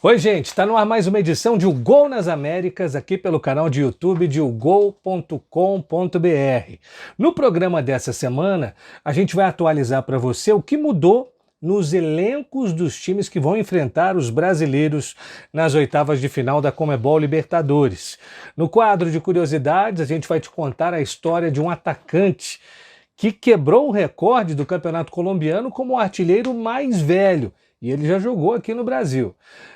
Oi, gente, está no ar mais uma edição de O Gol nas Américas, aqui pelo canal de YouTube de ogol.com.br. No programa dessa semana, a gente vai atualizar para você o que mudou nos elencos dos times que vão enfrentar os brasileiros nas oitavas de final da Conmebol Libertadores. No quadro de curiosidades, a gente vai te contar a história de um atacante que quebrou o recorde do Campeonato Colombiano como o artilheiro mais velho, e ele já jogou aqui no Brasil.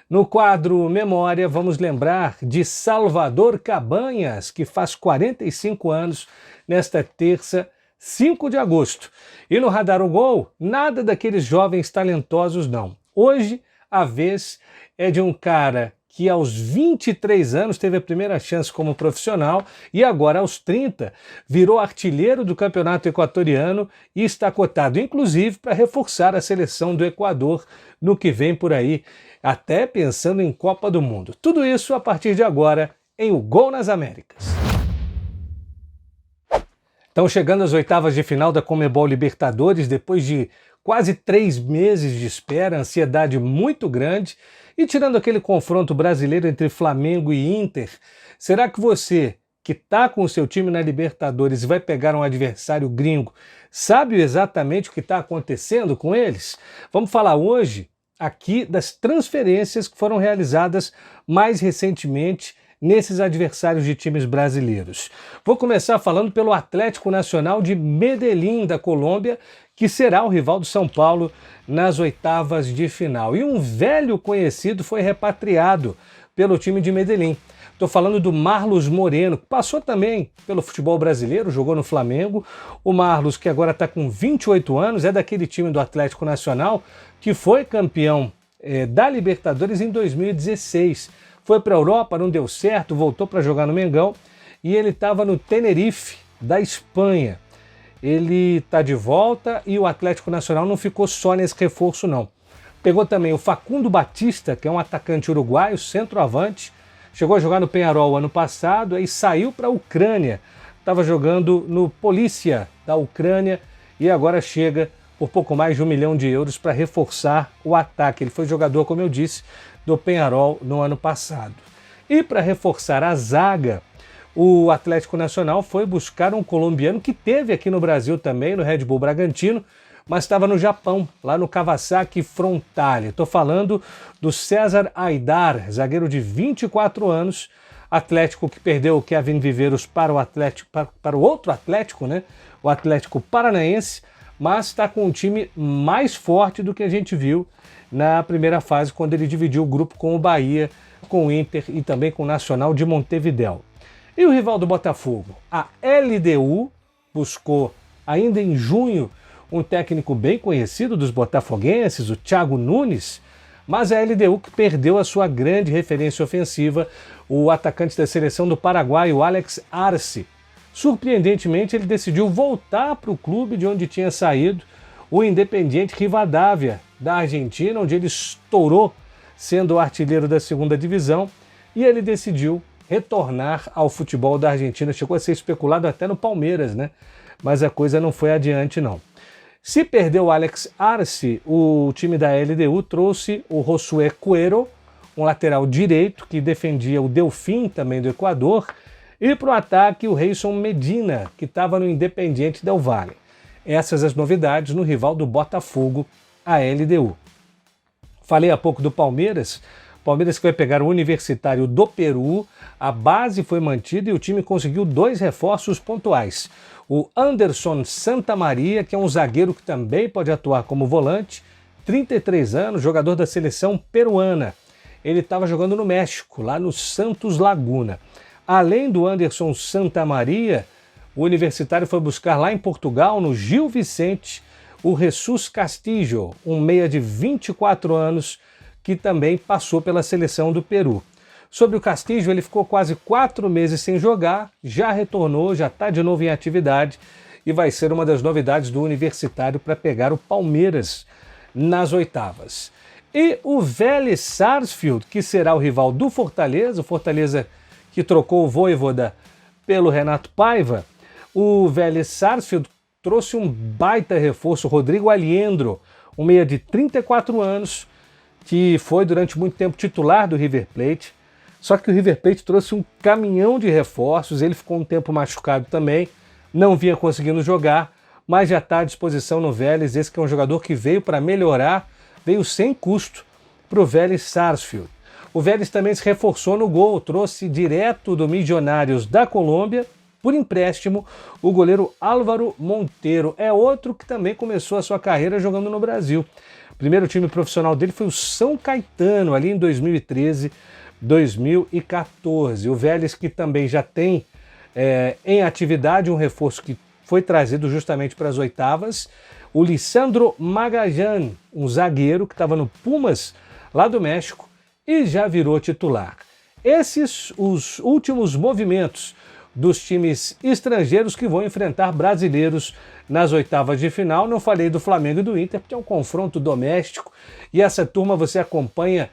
No quadro Memória, vamos lembrar de Salvador Cabanhas, que faz 45 anos nesta terça, 5 de agosto. E no Radar o Gol, nada daqueles jovens talentosos não. Hoje, a vez é de um cara que aos 23 anos teve a primeira chance como profissional e agora aos 30 virou artilheiro do Campeonato Equatoriano e está cotado inclusive para reforçar a seleção do Equador no que vem por aí, até pensando em Copa do Mundo. Tudo isso a partir de agora em O Gol nas Américas. Estão chegando as oitavas de final da Conmebol Libertadores depois de quase 3 meses de espera, ansiedade muito grande. E tirando aquele confronto brasileiro entre Flamengo e Inter, será que você, que está com o seu time na Libertadores e vai pegar um adversário gringo, sabe exatamente o que está acontecendo com eles? Vamos falar hoje aqui das transferências que foram realizadas mais recentemente nesses adversários de times brasileiros. Vou começar falando pelo Atlético Nacional de Medellín, da Colômbia, que será o rival do São Paulo nas oitavas de final. E um velho conhecido foi repatriado pelo time de Medellín. Estou falando do Marlos Moreno, que passou também pelo futebol brasileiro, jogou no Flamengo. O Marlos, que agora está com 28 anos, é daquele time do Atlético Nacional que foi campeão da Libertadores em 2016. Foi para a Europa, não deu certo, voltou para jogar no Mengão e ele estava no Tenerife, da Espanha. Ele está de volta e o Atlético Nacional não ficou só nesse reforço não. Pegou também o Facundo Batista, que é um atacante uruguaio, centroavante, chegou a jogar no Peñarol ano passado e saiu para a Ucrânia. Estava jogando no Polícia da Ucrânia e agora chega por pouco mais de €1 milhão para reforçar o ataque. Ele foi jogador, como eu disse, do Peñarol no ano passado. E para reforçar a zaga, o Atlético Nacional foi buscar um colombiano que teve aqui no Brasil também, no Red Bull Bragantino, mas estava no Japão, lá no Kawasaki Frontale. Estou falando do César Aidar, zagueiro de 24 anos, Atlético que perdeu o Kevin Viveiros para o Atlético, para o outro Atlético, né? O Atlético Paranaense, mas está com um time mais forte do que a gente viu na primeira fase, quando ele dividiu o grupo com o Bahia, com o Inter e também com o Nacional de Montevidéu. E o rival do Botafogo? A LDU buscou, ainda em junho, um técnico bem conhecido dos botafoguenses, o Thiago Nunes, mas a LDU que perdeu a sua grande referência ofensiva, o atacante da seleção do Paraguai, o Alex Arce. Surpreendentemente, ele decidiu voltar para o clube de onde tinha saído, o Independiente Rivadavia, da Argentina, onde ele estourou sendo o artilheiro da segunda divisão, e ele decidiu retornar ao futebol da Argentina. Chegou a ser especulado até no Palmeiras, né? Mas a coisa não foi adiante, não. Se perdeu o Alex Arce, o time da LDU trouxe o Josué Cuero, um lateral direito que defendia o Delfim, também do Equador, e para o ataque o Reison Medina, que estava no Independiente Del Valle. Essas as novidades no rival do Botafogo, a LDU. Falei há pouco do Palmeiras que vai pegar o Universitário do Peru, a base foi mantida e o time conseguiu 2 reforços pontuais. O Anderson Santamaria, que é um zagueiro que também pode atuar como volante, 33 anos, jogador da seleção peruana. Ele estava jogando no México, lá no Santos Laguna. Além do Anderson Santamaria, o Universitário foi buscar lá em Portugal, no Gil Vicente, o Jesus Castillo, um meia de 24 anos, que também passou pela seleção do Peru. Sobre o Castillo, ele ficou quase 4 meses sem jogar, já retornou, já está de novo em atividade e vai ser uma das novidades do Universitário para pegar o Palmeiras nas oitavas. E o Vélez Sarsfield, que será o rival do Fortaleza, o Fortaleza que trocou o Vojvoda pelo Renato Paiva, o Vélez Sarsfield trouxe um baita reforço, Rodrigo Aliendro, um meia de 34 anos, que foi durante muito tempo titular do River Plate, só que o River Plate trouxe um caminhão de reforços, ele ficou um tempo machucado também, não vinha conseguindo jogar, mas já está à disposição no Vélez. Esse que é um jogador que veio para melhorar, veio sem custo para o Vélez Sarsfield. O Vélez também se reforçou no gol, trouxe direto do Milionários da Colômbia, por empréstimo, o goleiro Álvaro Monteiro. É outro que também começou a sua carreira jogando no Brasil. O primeiro time profissional dele foi o São Caetano, ali em 2013, 2014. O Vélez, que também já tem em atividade um reforço que foi trazido justamente para as oitavas, o Lisandro Magajan, um zagueiro que estava no Pumas, lá do México, e já virou titular. Esses os últimos movimentos dos times estrangeiros que vão enfrentar brasileiros nas oitavas de final. Não falei do Flamengo e do Inter, porque é um confronto doméstico, e essa turma você acompanha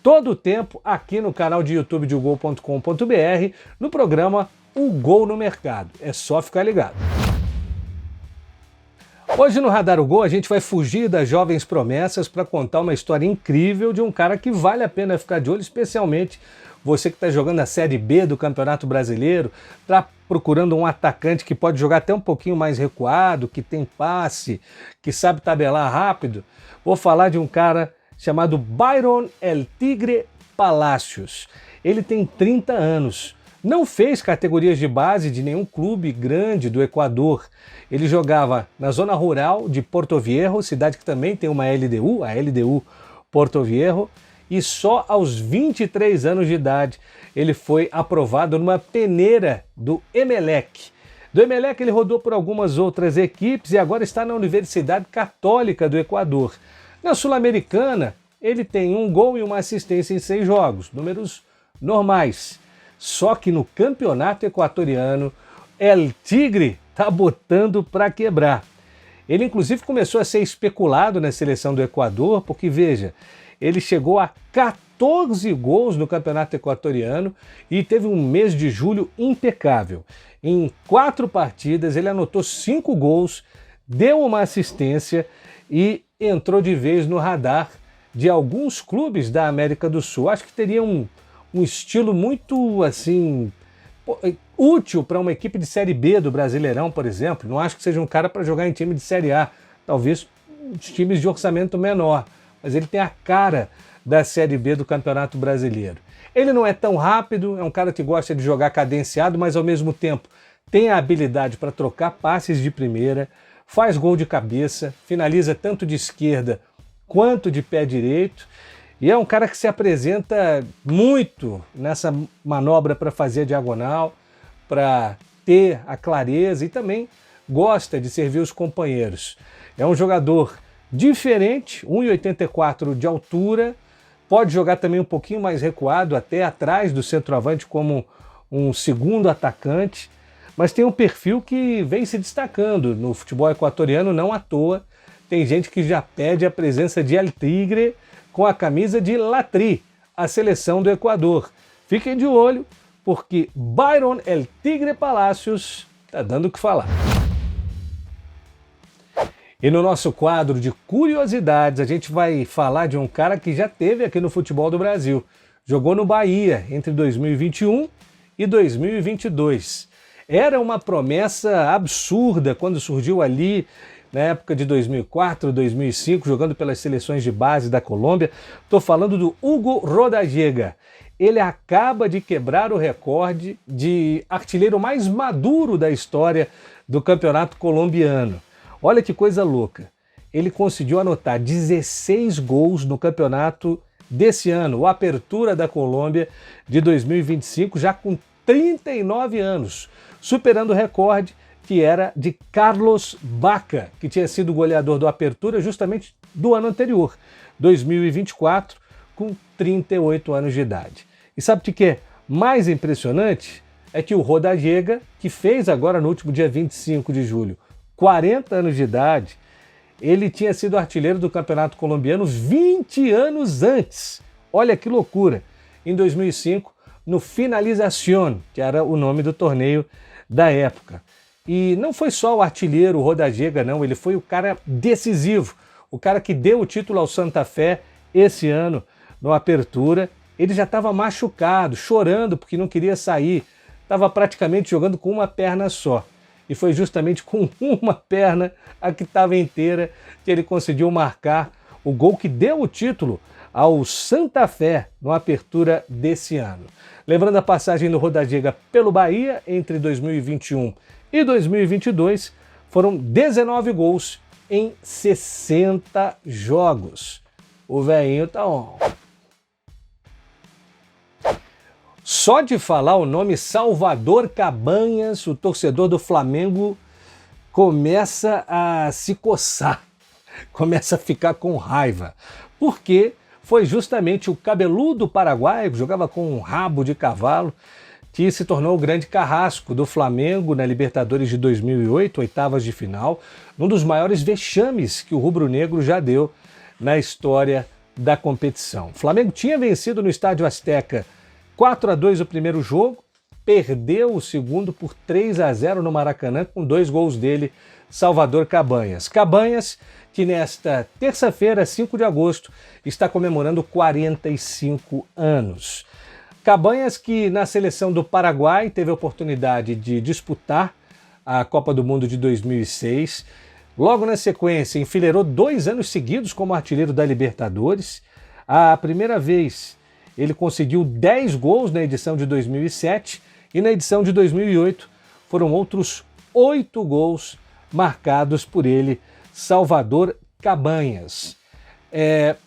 todo o tempo aqui no canal de YouTube de ugol.com.br, no programa O Gol no Mercado. É só ficar ligado. Hoje no Radar o Gol a gente vai fugir das jovens promessas para contar uma história incrível de um cara que vale a pena ficar de olho, especialmente você que está jogando a Série B do Campeonato Brasileiro, está procurando um atacante que pode jogar até um pouquinho mais recuado, que tem passe, que sabe tabelar rápido. Vou falar de um cara chamado Byron El Tigre Palacios. Ele tem 30 anos. Não fez categorias de base de nenhum clube grande do Equador. Ele jogava na zona rural de Porto Viejo, cidade que também tem uma LDU, a LDU Porto Viejo, e só aos 23 anos de idade ele foi aprovado numa peneira do Emelec. Do Emelec ele rodou por algumas outras equipes e agora está na Universidade Católica do Equador. Na Sul-Americana, ele tem um gol e uma assistência em 6 jogos, números normais. Só que no campeonato equatoriano, El Tigre está botando para quebrar. Ele inclusive começou a ser especulado na seleção do Equador, porque veja, ele chegou a 14 gols no campeonato equatoriano e teve um mês de julho impecável. Em 4 partidas ele anotou 5 gols, deu uma assistência e entrou de vez no radar de alguns clubes da América do Sul. Acho que teria um estilo muito assim útil para uma equipe de Série B do Brasileirão, por exemplo. Não acho que seja um cara para jogar em time de Série A, talvez times de orçamento menor, mas ele tem a cara da Série B do Campeonato Brasileiro. Ele não é tão rápido, é um cara que gosta de jogar cadenciado, mas ao mesmo tempo tem a habilidade para trocar passes de primeira, faz gol de cabeça, finaliza tanto de esquerda quanto de pé direito, e é um cara que se apresenta muito nessa manobra para fazer a diagonal, para ter a clareza, e também gosta de servir os companheiros. É um jogador diferente, 1,84 de altura, pode jogar também um pouquinho mais recuado, até atrás do centroavante como um segundo atacante, mas tem um perfil que vem se destacando no futebol equatoriano, não à toa. Tem gente que já pede a presença de El Tigre com a camisa de Latri, a seleção do Equador. Fiquem de olho, porque Byron El Tigre Palacios está dando o que falar. E no nosso quadro de curiosidades, a gente vai falar de um cara que já teve aqui no futebol do Brasil. Jogou no Bahia entre 2021 e 2022. Era uma promessa absurda quando surgiu ali na época de 2004, 2005, jogando pelas seleções de base da Colômbia. Estou falando do Hugo Rodallega. Ele acaba de quebrar o recorde de artilheiro mais maduro da história do campeonato colombiano. Olha que coisa louca. Ele conseguiu anotar 16 gols no campeonato desse ano, o Apertura da Colômbia de 2025, já com 39 anos, superando o recorde que era de Carlos Bacca, que tinha sido goleador do Apertura justamente do ano anterior, 2024, com 38 anos de idade. E sabe o que é mais impressionante? É que o Rodallega, que fez agora no último dia 25 de julho, 40 anos de idade, ele tinha sido artilheiro do Campeonato Colombiano 20 anos antes. Olha que loucura! Em 2005, no Finalización, que era o nome do torneio da época. E não foi só o artilheiro, o Rodallega, não, ele foi o cara decisivo, o cara que deu o título ao Santa Fé esse ano, no Apertura, ele já estava machucado, chorando porque não queria sair, estava praticamente jogando com uma perna só. E foi justamente com uma perna, a que estava inteira, que ele conseguiu marcar o gol que deu o título ao Santa Fé no Apertura desse ano. Lembrando a passagem do Rodallega pelo Bahia entre 2021 e 2022, foram 19 gols em 60 jogos. O velhinho tá on. Só de falar o nome Salvador Cabanhas, o torcedor do Flamengo começa a se coçar, começa a ficar com raiva, porque foi justamente o cabeludo paraguaio, que jogava com um rabo de cavalo, que se tornou o grande carrasco do Flamengo na Libertadores de 2008, oitavas de final, um dos maiores vexames que o rubro-negro já deu na história da competição. O Flamengo tinha vencido no Estádio Azteca 4-2 o primeiro jogo, perdeu o segundo por 3-0 no Maracanã, com 2 gols dele, Salvador Cabanhas. Cabanhas, que nesta terça-feira, 5 de agosto, está comemorando 45 anos. Cabanhas, que na seleção do Paraguai teve a oportunidade de disputar a Copa do Mundo de 2006. Logo na sequência, enfileirou 2 anos seguidos como artilheiro da Libertadores. A primeira vez ele conseguiu 10 gols na edição de 2007 e na edição de 2008 foram outros 8 gols marcados por ele, Salvador Cabanhas.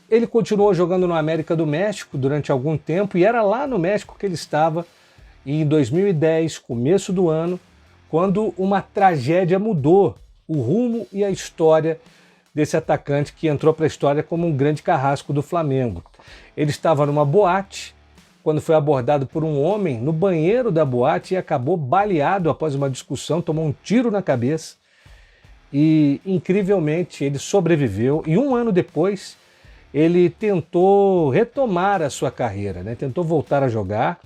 Ele continuou jogando no América do México durante algum tempo e era lá no México que ele estava em 2010, começo do ano, quando uma tragédia mudou o rumo e a história desse atacante que entrou para a história como um grande carrasco do Flamengo. Ele estava numa boate quando foi abordado por um homem no banheiro da boate e acabou baleado após uma discussão, tomou um tiro na cabeça e, incrivelmente, ele sobreviveu e 1 ano depois ele tentou retomar a sua carreira, né? Tentou voltar a jogar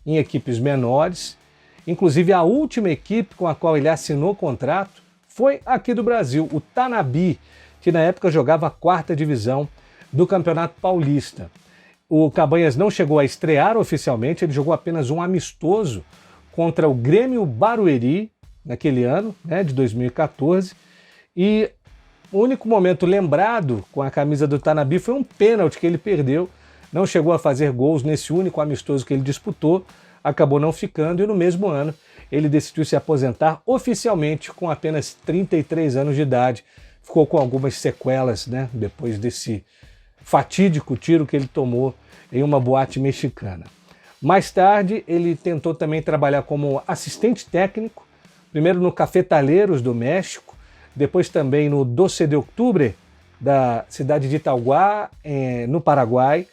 em equipes menores, inclusive a última equipe com a qual ele assinou contrato foi aqui do Brasil, o Tanabi, que na época jogava a 4ª divisão do Campeonato Paulista. O Cabanhas não chegou a estrear oficialmente, ele jogou apenas um amistoso contra o Grêmio Barueri, naquele ano, né, de 2014, e o único momento lembrado com a camisa do Tanabi foi um pênalti que ele perdeu, não chegou a fazer gols nesse único amistoso que ele disputou, acabou não ficando e no mesmo ano ele decidiu se aposentar oficialmente com apenas 33 anos de idade, ficou com algumas sequelas, né, depois desse fatídico tiro que ele tomou em uma boate mexicana. Mais tarde, ele tentou também trabalhar como assistente técnico, primeiro no Cafetaleiros do México, depois também no 12 de Outubro, da cidade de Itauguá, no Paraguai,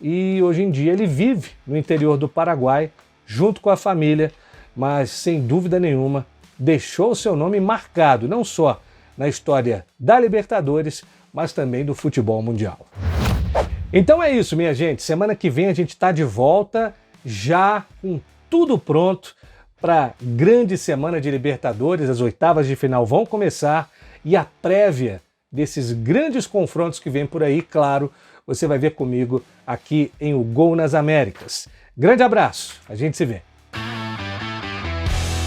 e hoje em dia ele vive no interior do Paraguai, junto com a família, mas sem dúvida nenhuma deixou o seu nome marcado, não só na história da Libertadores, mas também do futebol mundial. Então é isso, minha gente. Semana que vem a gente está de volta, já com tudo pronto para a grande semana de Libertadores. As oitavas de final vão começar e a prévia desses grandes confrontos que vem por aí, claro, você vai ver comigo aqui em O Gol nas Américas. Grande abraço, a gente se vê.